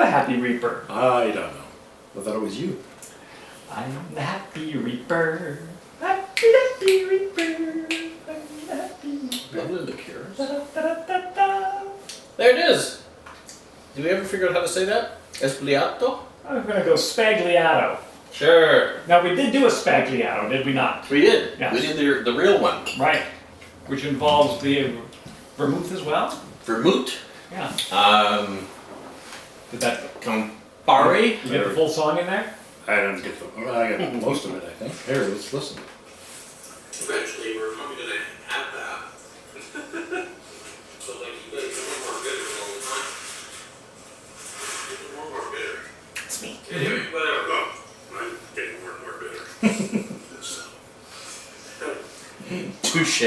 the Happy Reaper? I don't know. I thought it was you. I'm the Happy Reaper. Happy Reaper. I'm the Happy Reaper. Lovely the Cures. Da-da-da-da-da. There it is. Did we ever figure out how to say that? Espliato? I'm gonna go Spagliato. Sure. Now we did do a Spagliato, did we not? We did. Yes. We did the real one. Right. Which involves the vermouth as well? Vermouth. Yeah. Did that Campari. you get the full song in there? I didn't get I got most of it, I think. Here, let's listen. Eventually, we're probably going to have that. So, like, you guys get more bitter all the time. Get more bitter. It's me. Anyway, whatever. Go. I'm getting more and more bitter. So. Touche.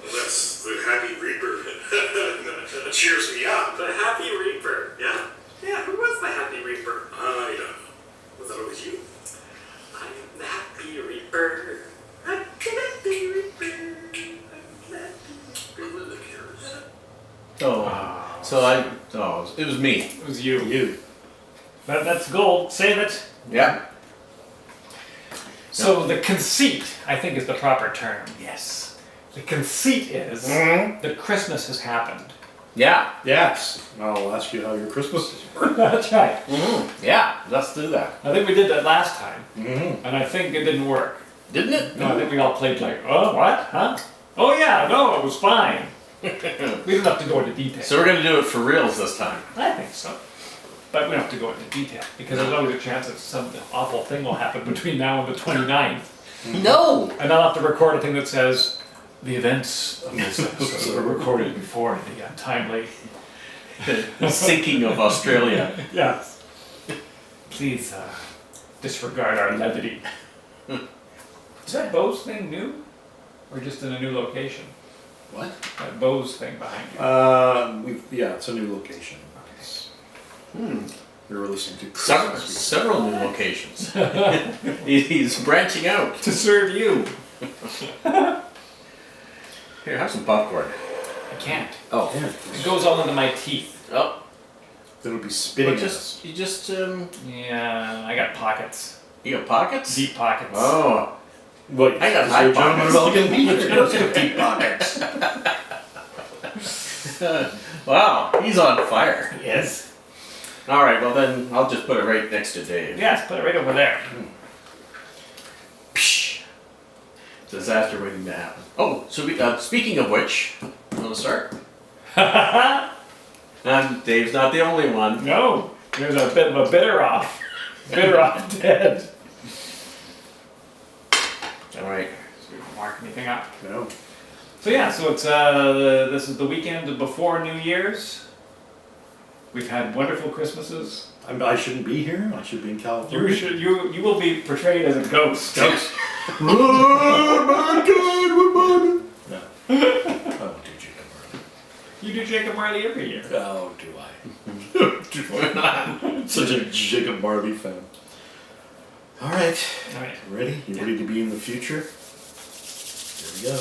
That's the Happy Reaper. Cheers me up. The Happy Reaper. Yeah? Yeah, who was the Happy Reaper? I don't know. Was that always you? I'm the Happy Reaper. I'm the Happy Reaper. I'm the Happy Reaper. The Cures. Oh. So it was me. It was you. You. That's gold. Save it. Yeah. So the conceit, I think, is the proper term. Yes. The conceit is that Christmas has happened. Yeah. Yes. I'll ask you how your Christmas is working. That's right. Yeah. Let's do that. I think we did that last time, Mm-hmm. and I think it didn't work. Didn't it? No, I think we all played like, oh, what? Huh? Oh, yeah, no, it was fine. We didn't have to go into detail. So we're gonna do it for reals this time. I think so. But we don't have to go into detail, because there's always a chance that some awful thing will happen between now and the 29th. No. And I'll have to record a thing that says, the events of this episode were recorded before the untimely. Sinking of Australia. Yes. Please disregard our levity. Is that Bose thing new? Or just in a new location? What? That Bose thing behind you? Yeah, it's a new location. We're releasing to Christmas. Several new locations. He's branching out. To serve you. Here, have some popcorn. I can't. Oh. Yeah. It goes all into my teeth. Oh. It'll be spitting Well, at us. you just Yeah, I got pockets. you got pockets? Deep pockets. Oh. What? I got is high there a gentleman pockets. of elegant deep pockets. Wow, he's on fire. Yes. All right, well then I'll just put it right next to Dave. Yes, put it right over there. Psh. Disaster waiting to happen. Oh, so speaking of which, you want to start? And Dave's not the only one. No, there's a bit of a bitter off. Bitter off dead. All right. So we don't mark anything up. No. So yeah, so it's this is the weekend before New Year's. We've had wonderful Christmases. I shouldn't be here. I should be in California. You will be portrayed as a ghost. Ghost. Oh my God, no. I don't do Jacob Marley. You do Jacob Marley every year. Oh, do I? Such a Jacob Marley fan. All right. All right. Ready? You ready to be in the future? Here we go.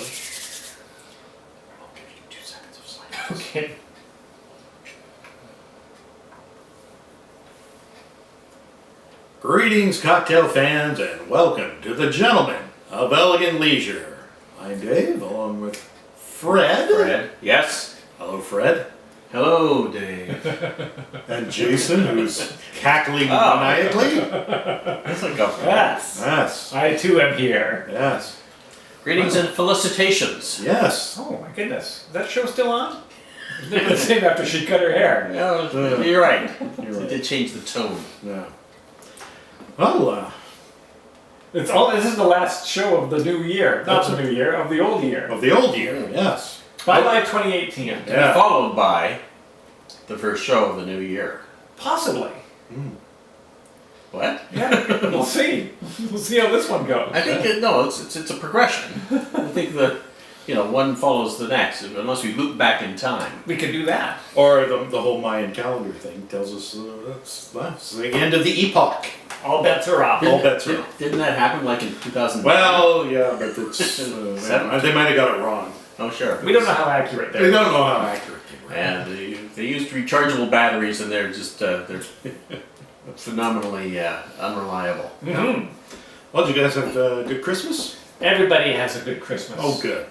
I'll give you 2 seconds of silence. Okay. Greetings, cocktail fans, and welcome to the Gentlemen of Elegant Leisure. I'm Dave, along with Fred. Fred. Yes. Hello, Fred. Hello, Dave. And Jason, who's cackling maniacally. That's like a Yes. Yes. I too am here. Yes. Greetings and felicitations. Yes. Oh my goodness. Is that show still on? It's never the same after she cut her hair. No, you're right. You're right. It did change the tone. Yeah. Well, This is the last show of the new year. Not the new year, of the old year. of the old year, yes. Bye-bye 2018. Yeah. Followed by the first show of the new year. Possibly. What? Yeah, we'll see. We'll see how this one goes. I think it's a progression. I think that one follows the next unless we loop back in time. We could do that. Or the whole Mayan calendar thing tells us that's the end of the epoch. All bets are off. All bets are off. Didn't that happen like in 2000? Well, yeah, but it's they might have got it wrong. Oh sure. We don't know how accurate they They are. don't know how accurate they And they used rechargeable batteries, and they're just they're phenomenally unreliable. Mm-hmm. Well, did you guys have a good Christmas? Everybody has a good Christmas. Oh, good.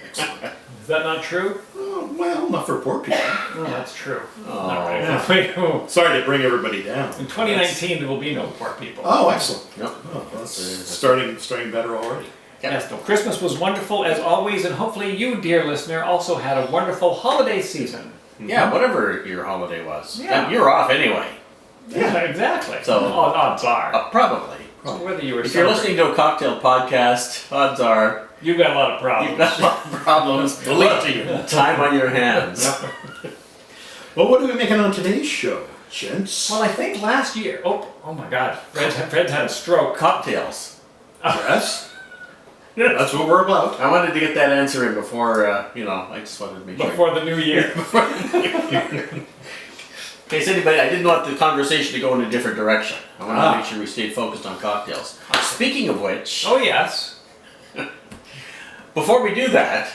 Excellent. Is that not true? Oh, well, not for poor people. Oh, that's true. Oh. Not right. Sorry to bring everybody down. In 2019, there will be no poor people. Oh, excellent. Yep. Oh, that's starting better already. Yes, no, Christmas was wonderful as always, and hopefully you, dear listener, also had a wonderful holiday season. Yeah, whatever your holiday was. Yeah. And you're off anyway. Yeah, exactly. So- odds are. Probably. So whether you were If you're listening to a cocktail podcast, odds are you've got a lot of problems. you've got a lot of problems. Believe to you. Time on your hands. Well, what are we making on today's show, gents? Well, I think last year. Oh my God! Fred's had a stroke. Cocktails. Yes. That's what we're about. I wanted to get that answer in before, I just wanted to make sure. Before the new year. In case anybody, I didn't want the conversation to go in a different direction. I wanted to make sure we stayed focused on cocktails. Speaking of which, Oh yes. before we do that,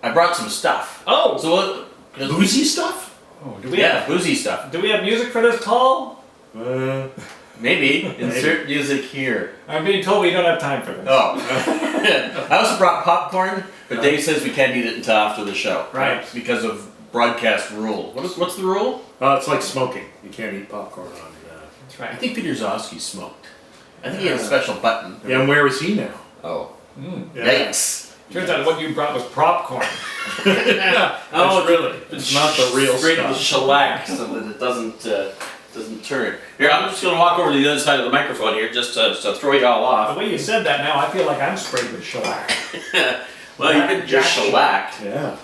I brought some stuff. Oh. So Boozy stuff? Oh, do we yeah, have boozy stuff. do we have music for this call? Maybe insert music here. I'm being told we don't have time for this. Oh, I also brought popcorn, but Dave says we can't eat it until after the show. Right. Because of broadcast rule. What's the rule? It's like smoking. You can't eat popcorn on That's I right. think Peter Zosky smoked. I think he had a special button. Yeah, and where is he now? Oh. Yeah. Yikes. Turns out what you brought was popcorn. Oh, really. It's not the real Straight to the stuff. shellac so that it doesn't turn. Here, I'm just going to walk over to the other side of the microphone here just to throw you all The off. way you said that now, I feel like I'm sprayed with shellac. Well, you could just shellacked. Yeah.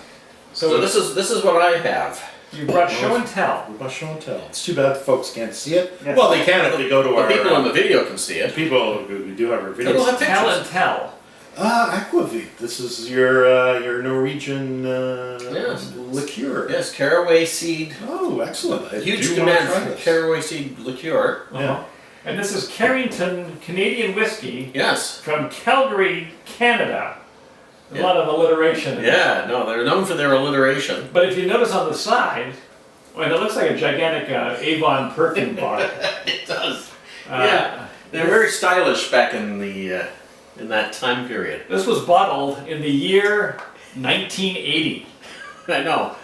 So this is what I have. You brought show and tell. We must show and tell. It's too bad the folks can't see it. Yes. Well, they can if they go to The our. people on the video can see it. people who do have our They don't videos. have Tell pictures. and tell. Aquavit. This is your Norwegian Yes. liqueur. Yes, caraway seed. Oh, excellent. I Huge do wanna demand try for this. caraway seed liqueur. Uh-huh. And this is Carrington Canadian whiskey Yes. from Calgary, Canada. A Yeah. lot of alliteration. in it. Yeah, no, they're known for their alliteration. But if you notice on the side, well, it looks like a gigantic Avon perfume bottle. It does. Uh, Yeah. They're very stylish back in the in that time period. This was bottled in the year 1980. I know.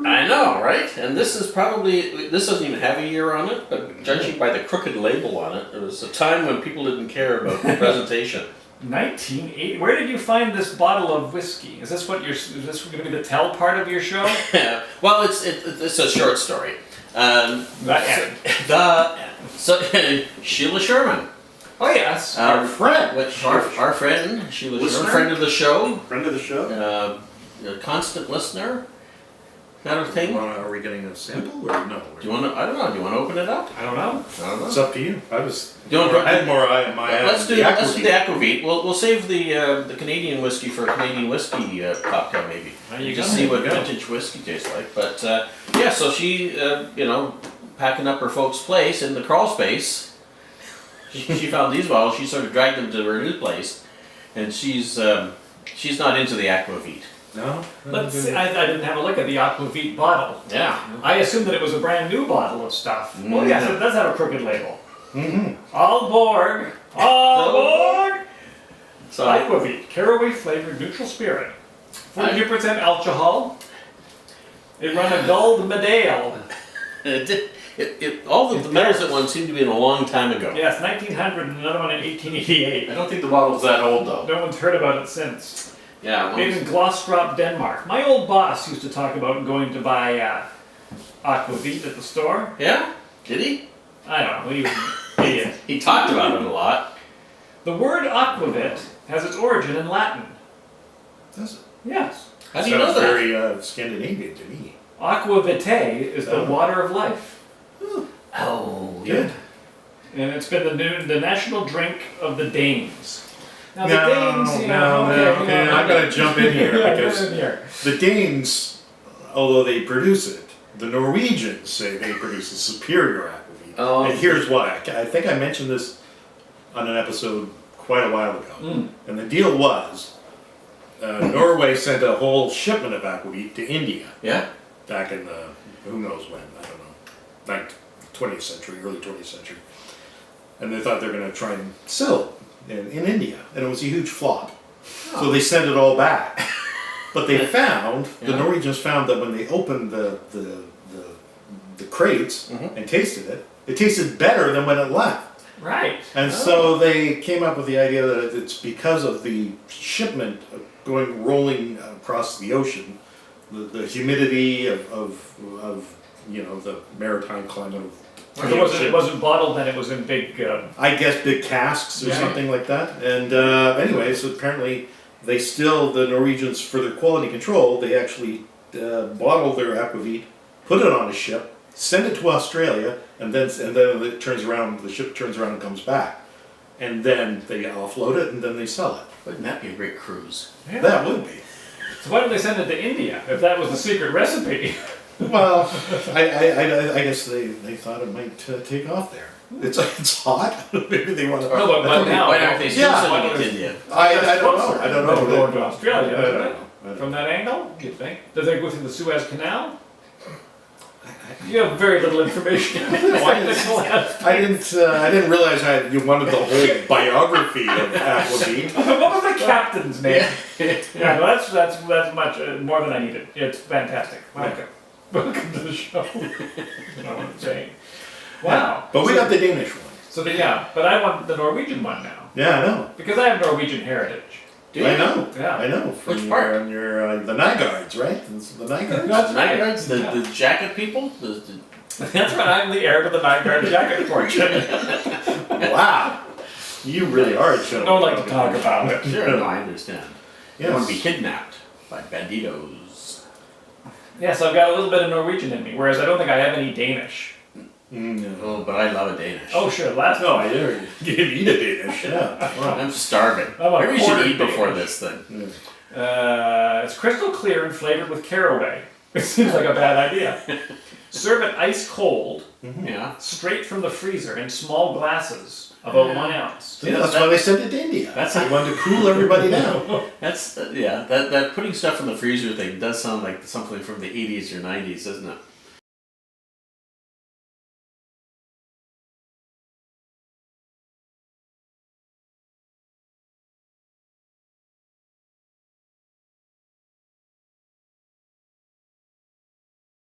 I know, right? And this doesn't even have a year on it, but judging by the crooked label on it, it was a time when people didn't care about the presentation. 1980. Where did you find this bottle of whiskey? Is this going to be the tell part of your show? Well, it's a short story. That Sheila Sherman. Oh yes. Our friend. Our friend, Sheila Listener? Sherman, friend of the show, Friend of the show. a constant listener, kind of thing. Are we getting a sample or no? Do you want to? I don't know. Do you want to open it up? I don't know. I don't know. It's up to you. I was. Do you want to- I had more eye on my eye. Let's on do the the Aquavit. aquavit. We'll save the Canadian whiskey for a Canadian whiskey cocktail maybe. There you Just go. see what There you go. vintage whiskey tastes like. But yeah, so she packing up her folks' place in the crawl space. She found these bottles. She sort of dragged them to her new place, and she's not into the aquavit. No. Let's see. I didn't have a look at the Aquavit bottle. Yeah. I assumed that it was a brand new bottle of stuff. Well, yes, it does have a crooked label. Mm-hmm. All aboard! All aboard! So Aquavit, caraway flavored neutral spirit. 42% alcohol. It run a gold medal. all the medals that won seem to be in a long time ago. Yes, 1900 and another one in 1888. I don't think the bottle's that old though. No one's heard about it since. Yeah. Made in Glostrup, Denmark. My old boss used to talk about going to buy Aquavit at the store. Yeah? Did he? I don't know, he was an idiot. He talked about it a lot. The word aquavit has its origin in Latin. Does it? Yes. How do you know Sounds that? very Scandinavian to me. Aqua vitae is the Oh. water of life. Oh, Good. And it's been the national drink of the Danes. Now No, the Danes, no, I gotta jump in here Yeah, because get in here. the Danes, although they produce it, the Norwegians say they produce a superior aquavit. Oh. And here's why. I think I mentioned this on an episode quite a while ago. Mm. And the deal was, Norway sent a whole shipment of aquavit to India Yeah. back in the, who knows when, I don't know, 20th century, early 20th century. And they thought they were going to try and sell it in India, and it was a huge flop. So they sent it all back. But they found, the Yeah. Norwegians found that when they opened the crates and tasted it, it tasted better than when it left. Right. And so they came up with the idea that it's because of the shipment rolling across the ocean, the humidity of you know, the maritime climate of It wasn't bottled, then it was in big. I guess big casks or Yeah. something like that. And anyway, so apparently they still, the Norwegians, for their quality control, they actually bottle their aquavit, put it on a ship, send it to Australia, and then it turns around, the ship turns around and comes back. And then they offload it, and then they sell it. Wouldn't that be a great cruise? Yeah. That would be. So why don't they send it to India if that was the secret recipe? Well, I guess they thought it might take off there. It's hot. Maybe they want to. No, but now. Why aren't they still Yeah. sending it to India? I don't know. I don't know. They're going to Australia, I don't isn't it? know. From that angle, you'd think. Did they go through the Suez Canal? You have very little information. Why did they collapse? I didn't realize you wanted the whole biography of aquavit. What was the captain's name? Yeah, well, that's much more than I needed. It's fantastic. Welcome. Welcome to the show. You know what I'm saying? Wow. But we got the Danish one. So but I want the Norwegian one now Yeah, I know. because I have Norwegian heritage. Do I you? know. Yeah. I know. From Which part? On your the Nygards, right? The Nygards. That's The right. night guards, Yeah. the jacket people? That's right. I'm the heir to the Nygaard jacket fortune. Wow. You really are a I gentleman. don't like to talk about it. Sure, no, I understand. You Yes. want to be kidnapped by banditos. Yes, I've got a little bit of Norwegian in me, whereas I don't think I have any Danish. No. Oh, but I love a Danish. Oh, sure. Last No, time. I didn't. You didn't eat a Danish. Yeah. Wow. I'm starving. I want Maybe we should quarter eat before Danish. this thing. It's crystal clear and flavored with caraway. It seems like a bad idea. Serve it ice cold, Yeah. straight from the freezer in small glasses, about 1 ounce. See, that's why they sent it to India. They wanted to cool everybody down. That's, yeah, that putting stuff in the freezer thing does sound like something from the 80s or 90s, doesn't it?